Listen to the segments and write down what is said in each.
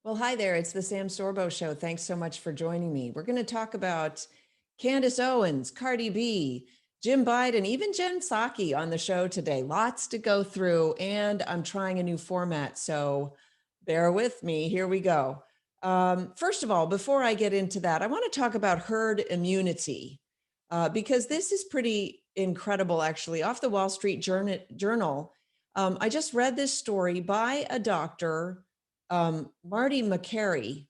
Well, hi there. It's the Sam Sorbo Show. Thanks so much for joining me. We're going to talk about Candace Owens, Cardi B, Jim Biden, even Jen Psaki on the show today. Lots to go through, and I'm trying a new format, so bear with me. Here we go. First of all, before I get into that, I want to talk about herd immunity because this is pretty incredible, actually. Off the Wall Street Journal, I just read this story by a doctor, Marty McCary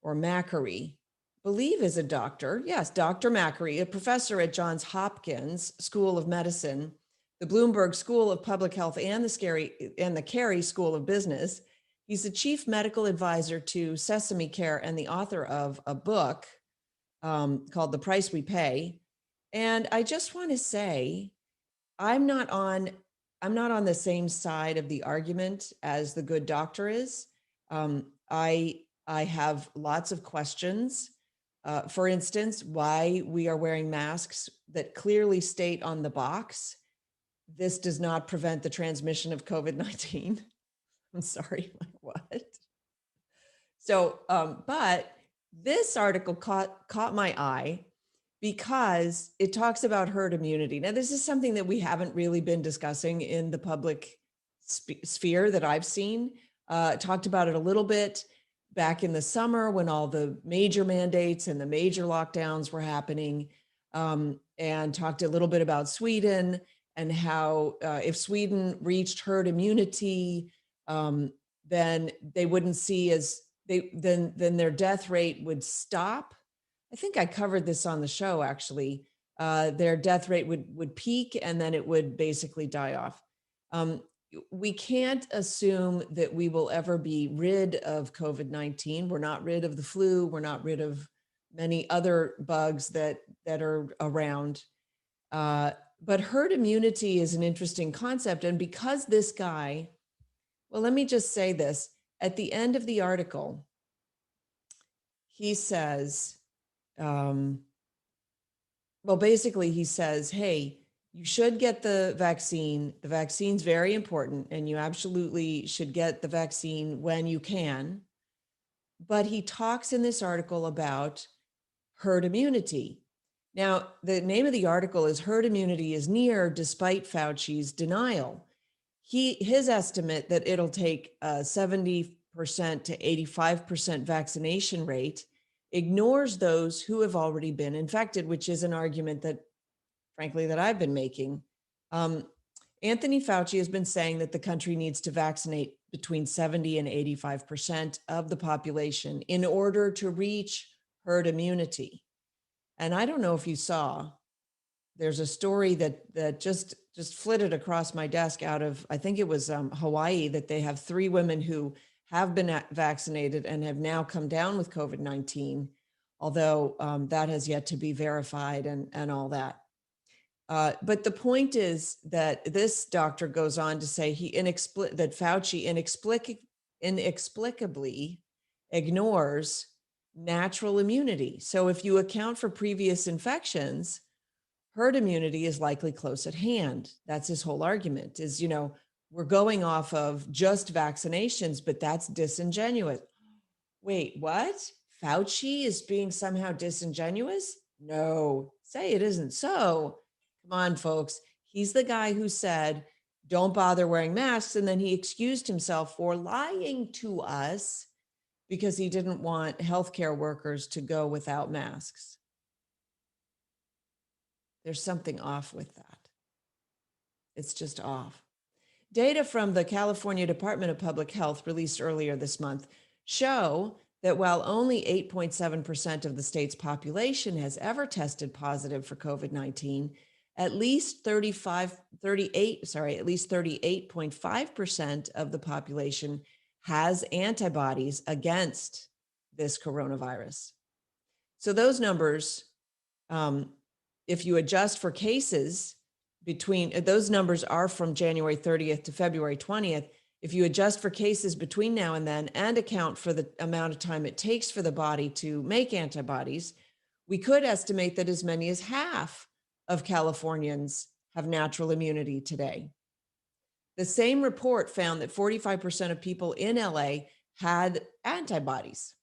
or Macary, believe is a doctor. Yes, Dr. Macary, a professor at Johns Hopkins School of Medicine, the Bloomberg School of Public Health, and the Carey School of Business. He's the chief medical advisor to Sesame Care and the author of a book called The Price We Pay. And I just want to say, I'm not on the same side of the argument as the good doctor is. I have lots of questions. For instance, why we are wearing masks that clearly state on the box, this does not prevent the transmission of COVID-19. I'm sorry, like what? So, but this article caught my eye because it talks about herd immunity. Now, this is something that we haven't really been discussing in the public sphere that I've seen. Talked about it a little bit back in the summer when all the major mandates and the major lockdowns were happening, and talked a little bit about Sweden and how if Sweden reached herd immunity, then they wouldn't see as then their death rate would stop. I think I covered this on the show, actually. Their death rate would peak and then it would basically die off. We can't assume that we will ever be rid of COVID-19. We're not rid of the flu. We're not rid of many other bugs that are around. But herd immunity is an interesting concept. And because this guy, well, let me just say this. At the end of the article, he says, basically he says, hey, you should get the vaccine. The vaccine's very important and you absolutely should get the vaccine when you can. But he talks in this article about herd immunity. Now, the name of the article is Herd Immunity is Near Despite Fauci's Denial. His estimate that it'll take a 70% to 85% vaccination rate ignores those who have already been infected, which is an argument that, frankly, that I've been making. Anthony Fauci has been saying that the country needs to vaccinate between 70 and 85% of the population in order to reach herd immunity. And I don't know if you saw, there's a story that just flitted across my desk out of, I think it was Hawaii, that they have 3 women who have been vaccinated and have now come down with COVID-19, although that has yet to be verified and all that. But the point is that this doctor goes on to say that Fauci inexplicably ignores natural immunity. So if you account for previous infections, herd immunity is likely close at hand. That's his whole argument is, we're going off of just vaccinations, but that's disingenuous. Wait, what? Fauci is being somehow disingenuous? No, say it isn't so. Come on, folks. He's the guy who said, don't bother wearing masks. And then he excused himself for lying to us because he didn't want healthcare workers to go without masks. There's something off with that. It's just off. Data from the California Department of Public Health released earlier this month show that while only 8.7% of the state's population has ever tested positive for COVID-19, at least 38.5% of the population has antibodies against this coronavirus. So those numbers, if you adjust for cases those numbers are from January 30th to February 20th. If you adjust for cases between now and then and account for the amount of time it takes for the body to make antibodies, we could estimate that as many as half of Californians have natural immunity today. The same report found that 45% of people in LA had antibodies.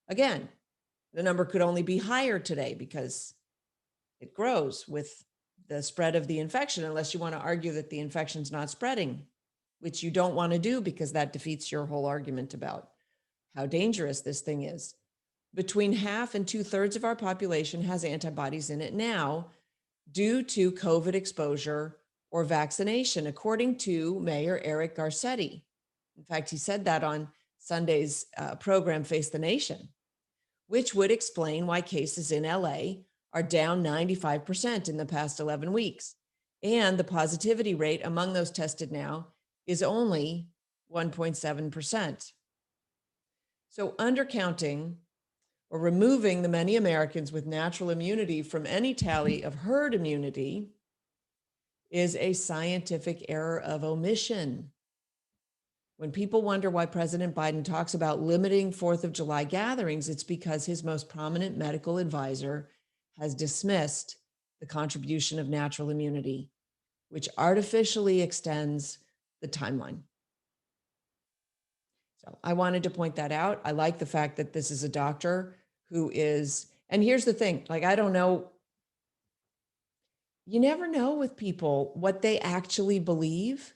Again, the number could only be higher today because it grows with the spread of the infection, unless you want to argue that the infection's not spreading, which you don't want to do because that defeats your whole argument about how dangerous this thing is. Between half and 2/3 of our population has antibodies in it now due to COVID exposure or vaccination, according to Mayor Eric Garcetti. In fact, he said that on Sunday's program, Face the Nation, which would explain why cases in LA are down 95% in the past 11 weeks. And the positivity rate among those tested now is only 1.7%. So undercounting or removing the many Americans with natural immunity from any tally of herd immunity is a scientific error of omission. When people wonder why President Biden talks about limiting 4th of July gatherings, it's because his most prominent medical advisor has dismissed the contribution of natural immunity, which artificially extends the timeline. So I wanted to point that out. I like the fact that this is a doctor who is, and here's the thing, like, I don't know, you never know with people what they actually believe.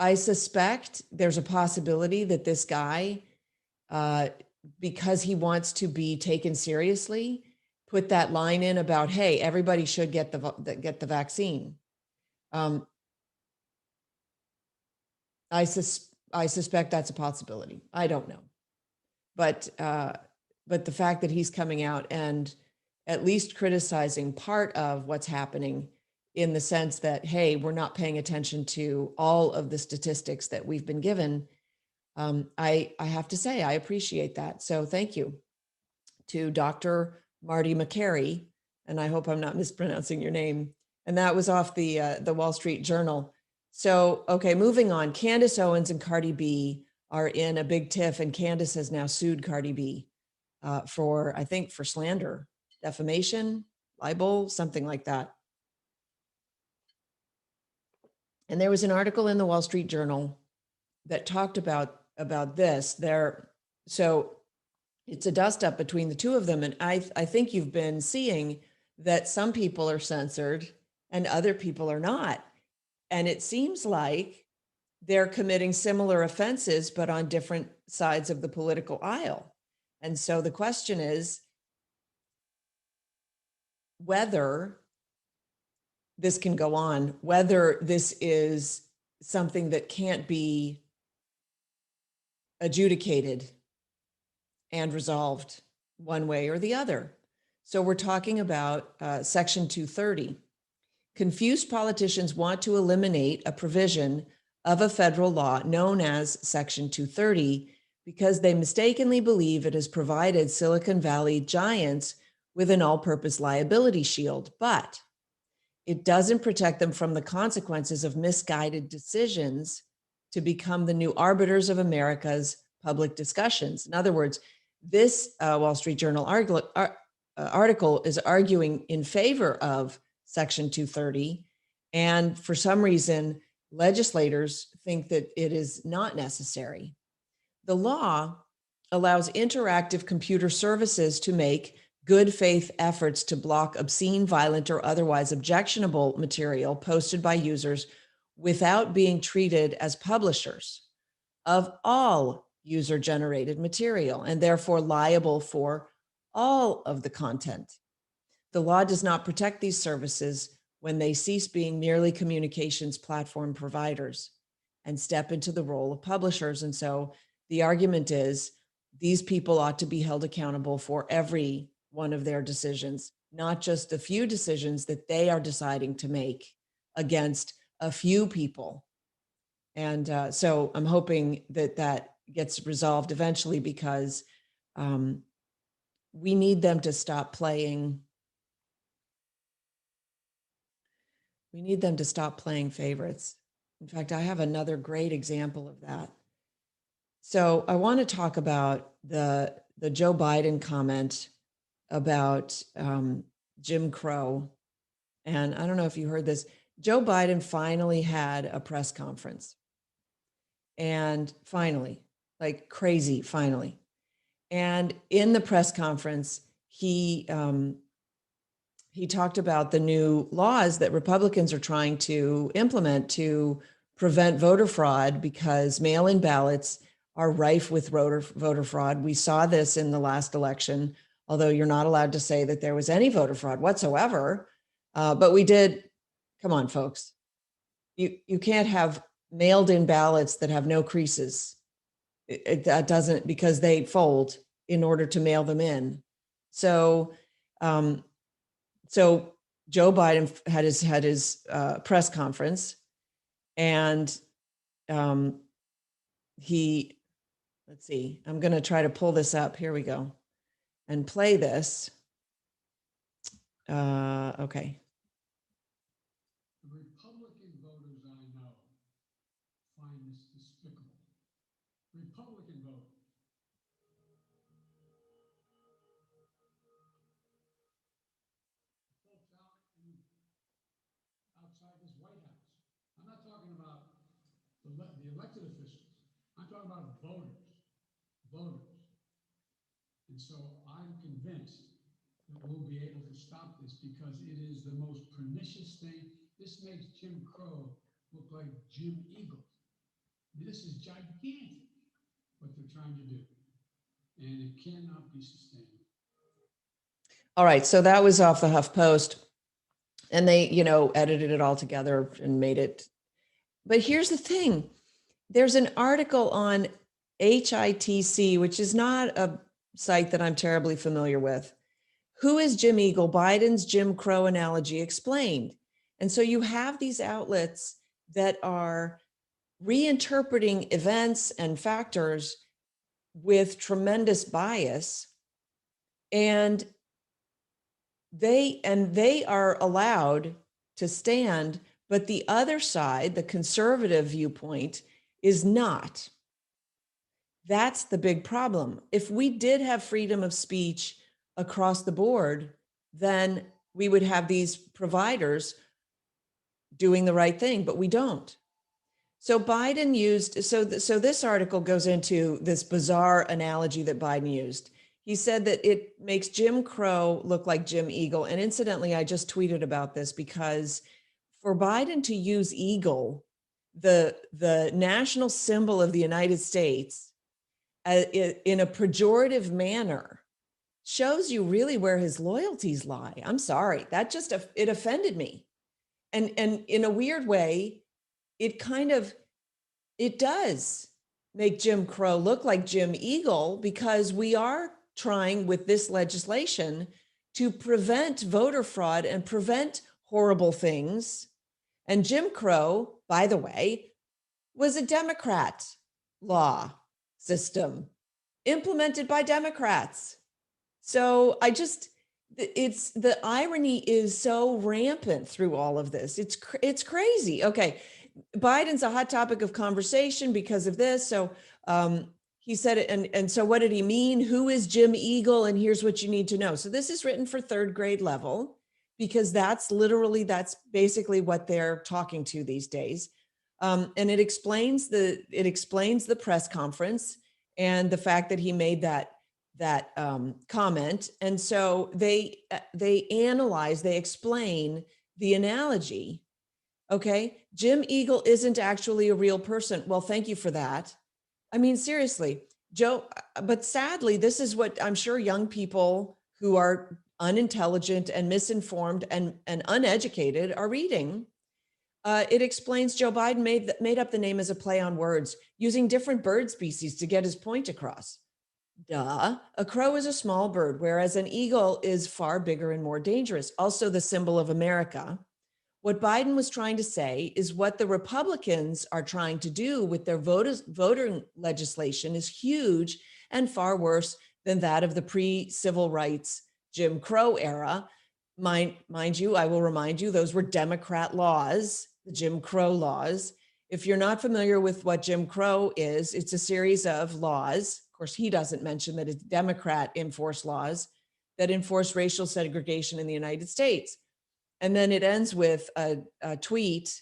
I suspect there's a possibility that this guy, because he wants to be taken seriously, put that line in about, hey, everybody should get the vaccine. I suspect that's a possibility. I don't know, but the fact that he's coming out and at least criticizing part of what's happening, in the sense that, hey, we're not paying attention to all of the statistics that we've been given. I have to say, I appreciate that. So thank you to Dr. Marty McCary, and I hope I'm not mispronouncing your name. And that was off the Wall Street Journal. So, okay, moving on. Candace Owens and Cardi B are in a big tiff, and Candace has now sued Cardi B for, I think, for slander, defamation, libel, something like that. And there was an article in the Wall Street Journal that talked about this. So it's a dust up between the two of them. And I think you've been seeing that some people are censored and other people are not. And it seems like they're committing similar offenses, but on different sides of the political aisle. And so the question is whether this can go on, whether this is something that can't be adjudicated and resolved one way or the other. So we're talking about Section 230. Confused politicians want to eliminate a provision of a federal law known as Section 230 because they mistakenly believe it has provided Silicon Valley giants with an all-purpose liability shield, but it doesn't protect them from the consequences of misguided decisions to become the new arbiters of America's public discussions. In other words, this Wall Street Journal article is arguing in favor of Section 230. And for some reason, legislators think that it is not necessary. The law allows interactive computer services to make good faith efforts to block obscene, violent, or otherwise objectionable material posted by users without being treated as publishers of all user-generated material and therefore liable for all of the content. The law does not protect these services when they cease being merely communications platform providers and step into the role of publishers. And so the argument is these people ought to be held accountable for every one of their decisions, not just the few decisions that they are deciding to make against a few people. And so I'm hoping that that gets resolved eventually, because we need them to stop playing. We need them to stop playing favorites. In fact, I have another great example of that. So I want to talk about the Joe Biden comment about Jim Crow. And I don't know if you heard this. Joe Biden finally had a press conference. And finally, like crazy, finally. And in the press conference, he talked about the new laws that Republicans are trying to implement to prevent voter fraud, because mail-in ballots are rife with voter fraud. We saw this in the last election, although you're not allowed to say that there was any voter fraud whatsoever. But we did. Come on, folks. You can't have mailed in ballots that have no creases. That doesn't, because they fold in order to mail them in. So, so Joe Biden had his press conference, and let's see, I'm going to try to pull this up. Here we go, and play this. Okay. The Republican voters I know find this despicable. Republican voters. Folks outside this White House. I'm not talking about the elected officials. I'm talking about voters. And so I'm convinced that we'll be able to stop this, because it is the most pernicious thing. This makes Jim Crow look like Jim Eagle. This is gigantic, what they're trying to do, and it cannot be sustained. All right, so that was off the HuffPost, and they, edited it all together and made it. But here's the thing. There's an article on HITC, which is not a site that I'm terribly familiar with. Who is Jim Eagle? Biden's Jim Crow analogy explained. And so you have these outlets that are reinterpreting events and factors with tremendous bias, and they are allowed to stand, but the other side, the conservative viewpoint, is not. That's the big problem. If we did have freedom of speech across the board, then we would have these providers doing the right thing, but we don't. So Biden used, so this article goes into this bizarre analogy that Biden used. He said that it makes Jim Crow look like Jim Eagle. And incidentally, I just tweeted about this, because for Biden to use eagle, the national symbol of the United States, in a pejorative manner, shows you really where his loyalties lie. I'm sorry, that just, it offended me. And in a weird way, it does make Jim Crow look like Jim Eagle, because we are trying with this legislation to prevent voter fraud and prevent horrible things. And Jim Crow, by the way, was a Democrat law system implemented by Democrats. So it's, the irony is so rampant through all of this. It's crazy. Okay. Biden's a hot topic of conversation because of this. So he said it. And so what did he mean? Who is Jim Eagle? And here's what you need to know. So this is written for third grade level, because that's basically what they're talking to these days. And it explains the press conference and the fact that he made that comment. And so they explain the analogy. Okay. Jim Eagle isn't actually a real person. Well, thank you for that. I mean, seriously, Joe, but sadly, this is what I'm sure young people who are unintelligent and misinformed and uneducated are reading. It explains Joe Biden made up the name as a play on words, using different bird species to get his point across. Duh. A crow is a small bird, whereas an eagle is far bigger and more dangerous. Also the symbol of America. What Biden was trying to say is what the Republicans are trying to do with their voter legislation is huge and far worse than that of the pre-civil rights Jim Crow era. Mind you, I will remind you, those were Democrat laws, the Jim Crow laws. If you're not familiar with what Jim Crow is, it's a series of laws. Of course, he doesn't mention that it's Democrat enforced laws that enforce racial segregation in the United States. And then it ends with a tweet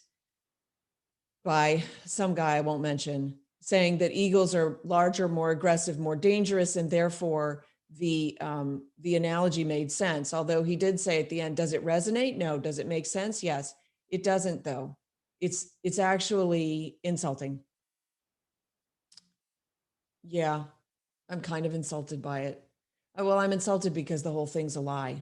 by some guy I won't mention, saying that eagles are larger, more aggressive, more dangerous, and therefore the analogy made sense. Although he did say at the end, does it resonate? No. Does it make sense? Yes. It doesn't though. It's actually insulting. Yeah, I'm kind of insulted by it. Well, I'm insulted because the whole thing's a lie.